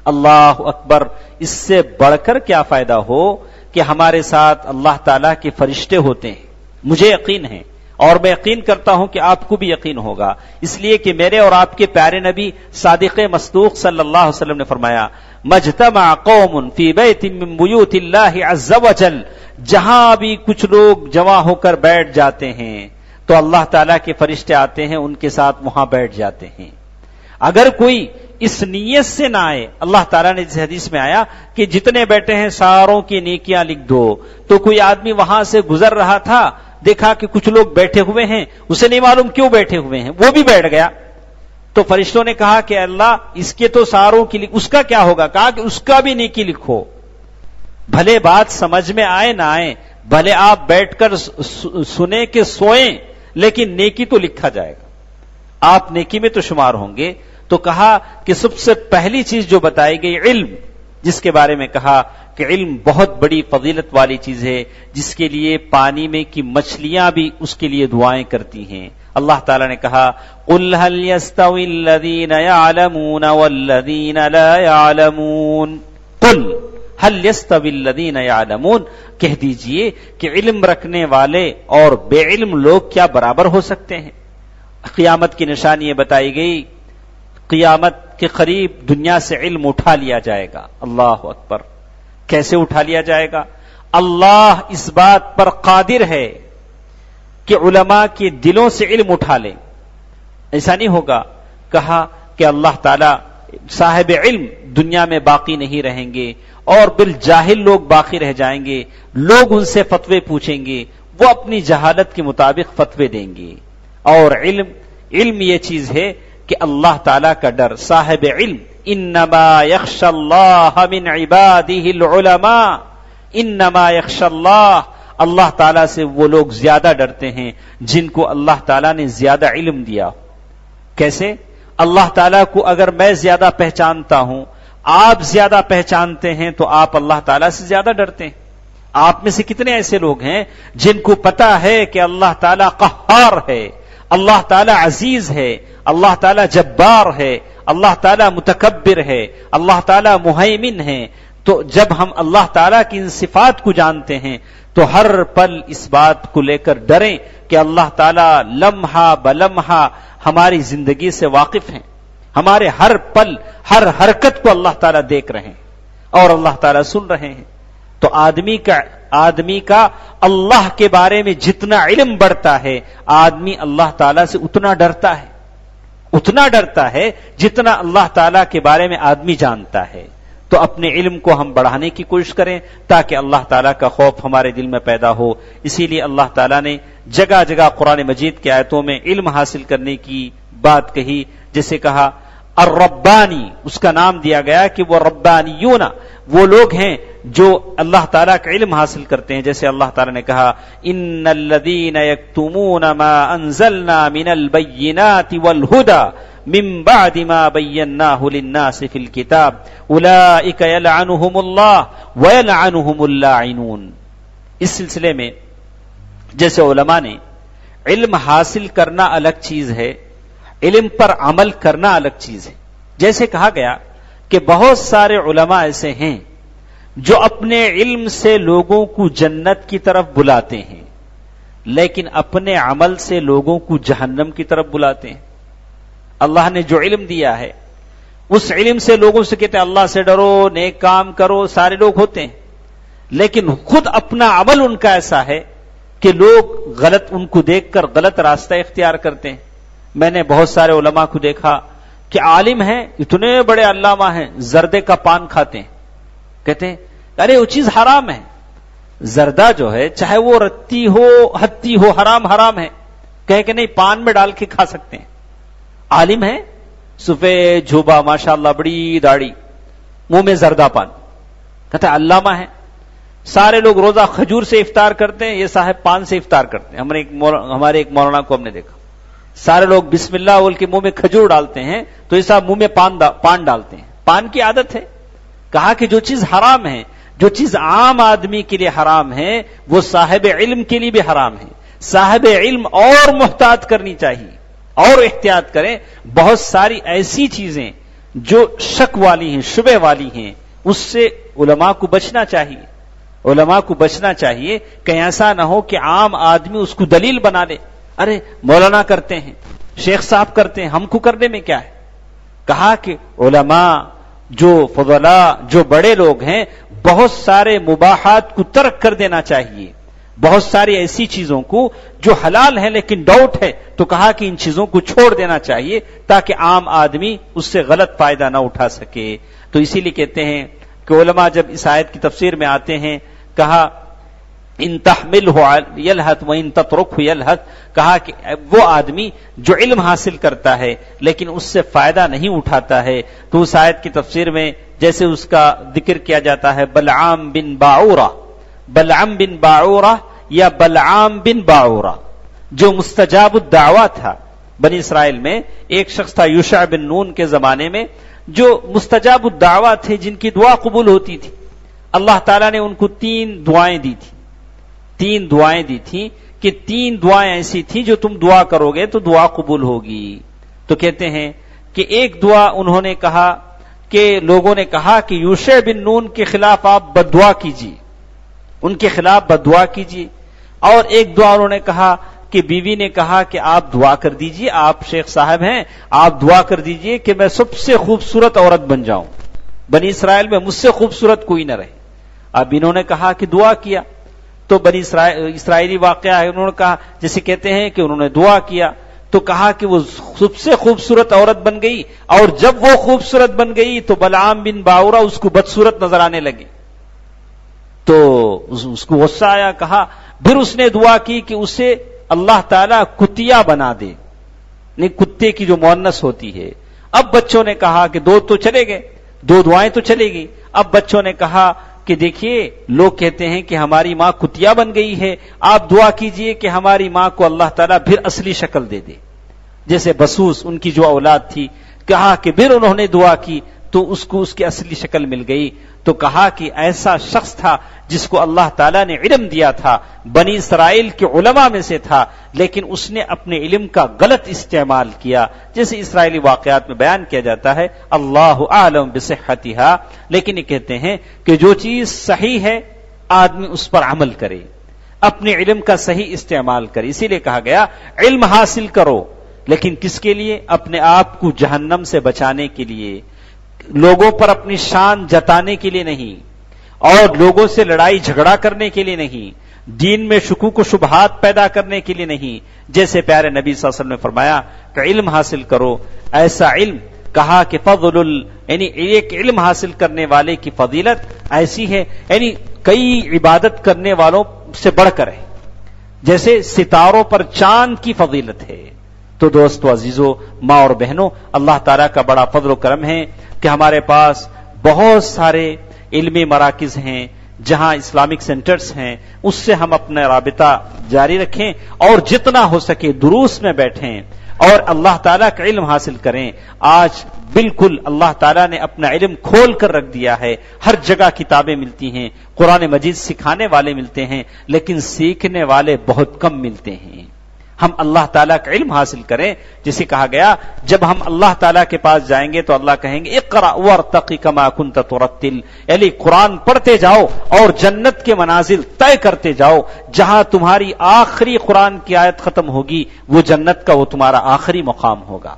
اللہ اکبر، اس سے بڑھ کر کیا فائدہ ہو کہ ہمارے ساتھ اللہ تعالیٰ کے فرشتے ہوتے ہیں۔ مجھے یقین ہے اور میں یقین کرتا ہوں کہ آپ کو بھی یقین ہوگا، اس لیے کہ میرے اور آپ کے پیارے نبی صادق مصدوق صلی اللہ علیہ وسلم نے فرمایا مجتمع قوم فی بیت من بیوت اللہ عز وجل، جہاں بھی کچھ لوگ جمع ہو کر بیٹھ جاتے ہیں تو اللہ تعالیٰ کے فرشتے آتے ہیں ان کے ساتھ وہاں بیٹھ جاتے ہیں۔ اگر کوئی اس نیت سے نہ آئے. اللہ تعالیٰ نے جس حدیث میں آیا کہ جتنے بیٹھے ہیں ساروں کی نیکیاں لکھ دو، تو کوئی آدمی وہاں سے گزر رہا تھا، دیکھا کہ کچھ لوگ بیٹھے ہوئے ہیں، اسے نہیں معلوم کیوں بیٹھے ہوئے ہیں، وہ بھی بیٹھ گیا. تو فرشتوں نے کہا کہ اللہ اس کے تو ساروں کی اس کا کیا ہوگا؟ کہا کہ اس کا بھی نیکی لکھو. بھلے بات سمجھ میں آئے نہ آئے، بھلے آپ بیٹھ کر سنیں کہ سوئیں، لیکن نیکی تو لکھا جائے گا، آپ نیکی میں تو شمار ہوں گے. تو کہا کہ سب سے پہلی چیز جو بتائی گئی علم، جس کے بارے میں کہا کہ علم بہت بڑی فضیلت والی چیز ہے، جس کے لیے پانی میں کی مچھلیاں بھی اس کے لیے دعائیں کرتی ہیں. اللہ تعالیٰ نے کہا قُلْ هَلْ يَسْتَوِي الَّذِينَ يَعْلَمُونَ وَالَّذِينَ لَا يَعْلَمُونَ قُلْ هَلْ يَسْتَوِي الَّذِينَ يَعْلَمُونَ کہہ دیجئے کہ علم رکھنے والے اور بے علم لوگ کیا برابر ہو سکتے ہیں. قیامت کی نشانی یہ بتائی گئی، قیامت کے قریب دنیا سے علم اٹھا لیا جائے گا. اللہ اکبر. کیسے اٹھا لیا جائے گا؟ اللہ اس بات پر قادر ہے کہ علماء کے دلوں سے علم اٹھا لیں. ایسا نہیں ہوگا. کہا کہ اللہ تعالی صاحب علم دنیا میں باقی نہیں رہیں گے اور بالجاہل لوگ باقی رہ جائیں گے. لوگ ان سے فتوے پوچھیں گے، وہ اپنی جہالت کے مطابق فتوے دیں گے. اور علم یہ چیز ہے کہ اللہ تعالیٰ کا ڈر. صاحب علم انما یخشى اللہ من عباده العلماء، انما یخشى اللہ تعالیٰ سے وہ لوگ زیادہ ڈرتے ہیں جن کو اللہ تعالیٰ نے زیادہ علم دیا. کیسے؟ اللہ تعالیٰ کو اگر میں زیادہ پہچانتا ہوں، آپ زیادہ پہچانتے ہیں، تو آپ اللہ تعالیٰ سے زیادہ ڈرتے ہیں. آپ میں سے کتنے ایسے لوگ ہیں جن کو پتا ہے کہ اللہ تعالیٰ قہار ہے، اللہ تعالیٰ عزیز ہے، اللہ تعالیٰ جبار ہے، اللہ تعالیٰ متکبر ہے، اللہ تعالیٰ مہیمن ہے. تو جب ہم اللہ تعالیٰ کی ان صفات کو جانتے ہیں تو ہر پل اس بات کو لے کر ڈریں کہ اللہ تعالیٰ لمحہ بلمحہ ہماری زندگی سے واقف ہیں، ہمارے ہر پل ہر حرکت کو اللہ تعالیٰ دیکھ رہے ہیں اور اللہ تعالیٰ سن رہے ہیں. تو آدمی کا اللہ کے بارے میں جتنا علم بڑھتا ہے، آدمی اللہ تعالیٰ سے اتنا ڈرتا ہے جتنا اللہ تعالیٰ کے بارے میں آدمی جانتا ہے. تو اپنے علم کو ہم بڑھانے کی کوشش کریں تاکہ اللہ تعالیٰ کا خوف ہمارے دل میں پیدا ہو. اسی لیے اللہ تعالیٰ نے جگہ جگہ قرآن مجید کی آیتوں میں علم حاصل کرنے کی بات کہی. جیسے کہا الربانی، اس کا نام دیا گیا کہ وہ ربانیون، وہ لوگ ہیں جو اللہ تعالیٰ کا علم حاصل کرتے ہیں. جیسے اللہ تعالیٰ نے کہا ان الذین یکتمون ما انزلنا من البینات والہدی من بعد ما بیناہ للناس فی الکتاب اولئک یلعنہم اللہ ویلعنہم اللاعنون. اس سلسلے میں جیسے علماء نے علم حاصل کرنا الگ چیز ہے، علم پر عمل کرنا الگ چیز ہے. جیسے کہا گیا کہ بہت سارے علماء ایسے ہیں جو اپنے علم سے لوگوں کو جنت کی طرف بلاتے ہیں، لیکن اپنے عمل سے لوگوں کو جہنم کی طرف بلاتے ہیں. اللہ نے جو علم دیا ہے اس علم سے لوگوں سے کہتے ہیں اللہ سے ڈرو، نیک کام کرو، سارے لوگ ہوتے ہیں، لیکن خود اپنا عمل ان کا ایسا ہے کہ لوگ ان کو دیکھ کر غلط راستہ اختیار کرتے ہیں. میں نے بہت سارے علماء کو دیکھا کہ عالم ہیں، اتنے بڑے علامہ ہیں، زردے کا پان کھاتے ہیں. کہتے ہیں ارے وہ چیز حرام ہے. زردہ جو ہے چاہے وہ رتی ہو ہتی ہو، حرام ہے. کہے کہ نہیں پان میں ڈال کے کھا سکتے ہیں. عالم ہے، سفید جھوبا ماشاءاللہ، بڑی داڑھی، منہ میں زردہ پان. کہتا ہے علامہ ہے. سارے لوگ روزہ کھجور سے افطار کرتے ہیں، یہ صاحب پان سے افطار کرتے ہیں. ہمارے ایک مولانا کو ہم نے دیکھا، سارے لوگ بسم اللہ بول کے منہ میں کھجور ڈالتے ہیں تو یہ صاحب منہ میں پان ڈالتے ہیں. پان کی عادت ہے. کہا کہ جو چیز حرام ہے، جو چیز عام آدمی کے لیے حرام ہے، وہ صاحب علم کے لیے بھی حرام ہے. صاحب علم اور محتاط کرنی چاہیے اور احتیاط کریں. بہت ساری ایسی چیزیں جو شک والی ہیں، شبہ والی ہیں، اس سے علماء کو بچنا چاہیے. علماء کو بچنا چاہیے کہ ایسا نہ ہو کہ عام آدمی اس کو دلیل بنا لے. ارے مولانا کرتے ہیں، شیخ صاحب کرتے ہیں، ہم کو کرنے میں کیا ہے. کہا کہ علماء جو فضلاء جو بڑے لوگ ہیں، بہت سارے مباحات کو ترک کر دینا چاہیے، بہت ساری ایسی چیزوں کو جو حلال ہے لیکن ڈاؤٹ ہے، تو کہا کہ ان چیزوں کو چھوڑ دینا چاہیے تاکہ عام آدمی اس سے غلط فائدہ نہ اٹھا سکے۔ تو اسی لیے کہتے ہیں کہ علماء جب اس آیت کی تفسیر میں آتے ہیں، کہا ان تحملہ یلہث وان تترکہ یلہث، کہا کہ وہ آدمی جو علم حاصل کرتا ہے لیکن اس سے فائدہ نہیں اٹھاتا ہے، تو اس آیت کی تفسیر میں جیسے اس کا ذکر کیا جاتا ہے بلعام بن باعورہ، بلعام بن باعورہ یا بلعام بن باعورہ، جو مستجاب الدعوہ تھا بنی اسرائیل میں، ایک شخص تھا یوشع بن نون کے زمانے میں جو مستجاب الدعوہ تھے، جن کی دعا قبول ہوتی تھی۔ اللہ تعالیٰ نے ان کو 3 دعائیں دی تھی، 3 دعائیں دی تھی کہ 3 دعائیں ایسی تھیں جو تم دعا کرو گے تو دعا قبول ہوگی۔ تو کہتے ہیں کہ ایک دعا انہوں نے کہا کہ لوگوں نے کہا کہ یوشع بن نون کے خلاف آپ بددعا کیجیے، ان کے خلاف بددعا کیجیے، اور ایک دعا انہوں نے کہا کہ بیوی نے کہا کہ آپ دعا کر دیجیے، آپ شیخ صاحب ہیں، آپ دعا کر دیجیے کہ میں سب سے خوبصورت عورت بن جاؤں، بنی اسرائیل میں مجھ سے خوبصورت کوئی نہ رہے۔ اب انہوں نے کہا کہ دعا کیا، تو بنی اسرائیلی واقعہ ہے، انہوں نے کہا جیسے کہتے ہیں کہ انہوں نے دعا کیا تو کہا کہ وہ سب سے خوبصورت عورت بن گئی، اور جب وہ خوبصورت بن گئی تو بلعام بن باعورہ اس کو بدصورت نظر آنے لگے، تو اس کو غصہ آیا، کہا پھر اس نے دعا کی کہ اسے اللہ تعالیٰ کتیا بنا دے، نہیں کتے کی جو مؤنث ہوتی ہے۔ اب بچوں نے کہا کہ 2 تو چلے گئے، 2 دعائیں تو چلے گی، اب بچوں نے کہا کہ دیکھیے لوگ کہتے ہیں کہ ہماری ماں کتیا بن گئی ہے، آپ دعا کیجئے کہ ہماری ماں کو اللہ تعالیٰ پھر اصلی شکل دے دے، جیسے بسوس ان کی جو اولاد تھی، کہا کہ پھر انہوں نے دعا کی تو اس کو اس کی اصلی شکل مل گئی۔ تو کہا کہ ایسا شخص تھا جس کو اللہ تعالیٰ نے علم دیا تھا، بنی اسرائیل کے علماء میں سے تھا، لیکن اس نے اپنے علم کا غلط استعمال کیا، جیسے اسرائیلی واقعات میں بیان کیا جاتا ہے اللہ اعلم بصحتها، لیکن یہ کہتے ہیں کہ جو چیز صحیح ہے آدمی اس پر عمل کرے، اپنے علم کا صحیح استعمال کرے۔ اسی لیے کہا گیا علم حاصل کرو، لیکن کس کے لیے؟ اپنے آپ کو جہنم سے بچانے کے لیے، لوگوں پر اپنی شان جتانے کے لیے نہیں، اور لوگوں سے لڑائی جھگڑا کرنے کے لیے نہیں، دین میں شکوک و شبہات پیدا کرنے کے لیے نہیں۔ جیسے پیارے نبی صلی اللہ علیہ وسلم نے فرمایا کہ علم حاصل کرو، ایسا علم، کہا کہ یعنی ایک علم حاصل کرنے والے کی فضیلت ایسی ہے، یعنی کئی عبادت کرنے والوں سے بڑھ کر ہے، جیسے ستاروں پر چاند کی فضیلت ہے۔ تو دوستو عزیزو، ماں اور بہنوں، اللہ تعالیٰ کا بڑا فضل و کرم ہے کہ ہمارے پاس بہت سارے علمی مراکز ہیں، جہاں اسلامک سینٹرز ہیں، اس سے ہم اپنا رابطہ جاری رکھیں اور جتنا ہو سکے دروس میں بیٹھیں اور اللہ تعالیٰ کا علم حاصل کریں۔ آج بالکل اللہ تعالیٰ نے اپنا علم کھول کر رکھ دیا ہے، ہر جگہ کتابیں ملتی ہیں، قرآن مجید سکھانے والے ملتے ہیں، لیکن سیکھنے والے بہت کم ملتے ہیں۔ ہم اللہ تعالیٰ کا علم حاصل کریں، جسے کہا گیا جب ہم اللہ تعالیٰ کے پاس جائیں گے تو اللہ کہیں گے اقرأ وارتقی کما کنت ترتل، یعنی قرآن پڑھتے جاؤ اور جنت کے منازل طے کرتے جاؤ، جہاں تمہاری آخری قرآن کی آیت ختم ہوگی وہ جنت کا وہ تمہارا آخری مقام ہوگا۔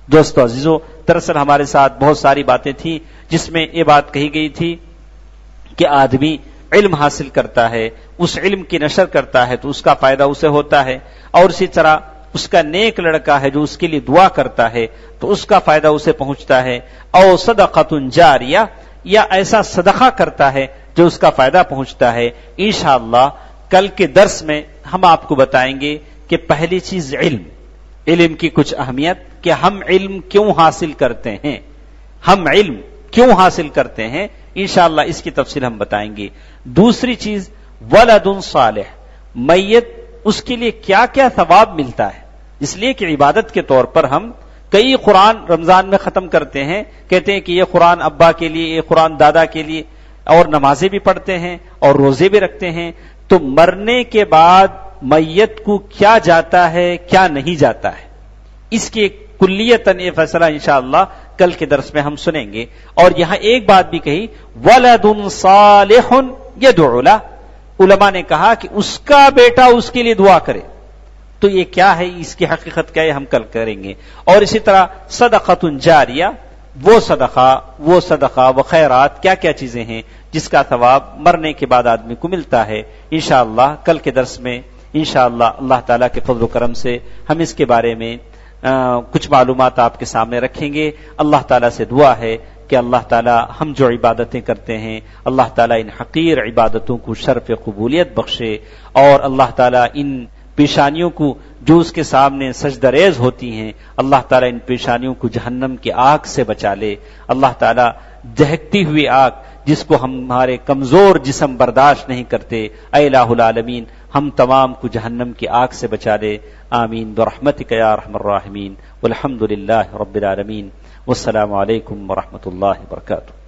دوستو عزیزو، دراصل ہمارے ساتھ بہت ساری باتیں تھیں جس میں یہ بات کہی گئی تھی کہ آدمی علم حاصل کرتا ہے، اس علم کی نشر کرتا ہے تو اس کا فائدہ اسے ہوتا ہے، اور اسی طرح اس کا نیک لڑکا ہے جو اس کے لیے دعا کرتا ہے تو اس کا فائدہ اسے پہنچتا ہے، او صدقۃ جاریہ، یا ایسا صدقہ کرتا ہے جو اس کا فائدہ پہنچتا ہے۔ انشاءاللہ کل کے درس میں ہم آپ کو بتائیں گے کہ پہلی چیز علم کی کچھ اہمیت، کہ ہم علم کیوں حاصل کرتے ہیں، ہم علم کیوں حاصل کرتے ہیں، انشاءاللہ اس کی تفصیل ہم بتائیں گے۔ دوسری چیز ولد صالح، میت اس کے لیے کیا کیا ثواب ملتا ہے، اس لیے کہ عبادت کے طور پر ہم کئی قرآن رمضان میں ختم کرتے ہیں، کہتے ہیں کہ یہ قرآن ابا کے لیے، یہ قرآن دادا کے لیے، اور نمازیں بھی پڑھتے ہیں اور روزے بھی رکھتے ہیں۔ تو مرنے کے بعد میت کو کیا جاتا ہے کیا نہیں جاتا ہے، اس کی کلیتاً یہ فیصلہ انشاءاللہ کل کے درس میں ہم سنیں گے۔ اور یہاں ایک بات بھی کہی ولد صالح یدعو لہ، علماء نے کہا کہ اس کا بیٹا اس کے لیے دعا کرے، تو یہ کیا ہے، اس کی حقیقت کیا ہے، ہم کل کریں گے۔ اور اسی طرح صدقۃ جاریہ، وہ صدقہ وہ خیرات کیا کیا چیزیں ہیں جس کا ثواب مرنے کے بعد آدمی کو ملتا ہے. انشاءاللہ کل کے درس میں انشاءاللہ اللہ تعالیٰ کے فضل و کرم سے ہم اس کے بارے میں کچھ معلومات آپ کے سامنے رکھیں گے. اللہ تعالیٰ سے دعا ہے کہ اللہ تعالیٰ ہم جو عبادتیں کرتے ہیں اللہ تعالیٰ ان حقیر عبادتوں کو شرف قبولیت بخشے، اور اللہ تعالیٰ ان پیشانیوں کو جو اس کے سامنے سجدہ ریز ہوتی ہیں اللہ تعالیٰ ان پیشانیوں کو جہنم کی آگ سے بچا لے. اللہ تعالیٰ دہکتی ہوئی آگ جس کو ہمارے کمزور جسم برداشت نہیں کرتے، اے الہ العالمین ہم تمام کو جہنم کی آگ سے بچا لے. آمین برحمتک یا ارحم الراحمین والحمد للہ رب العالمین. والسلام علیکم ورحمۃ اللہ وبرکاتہ.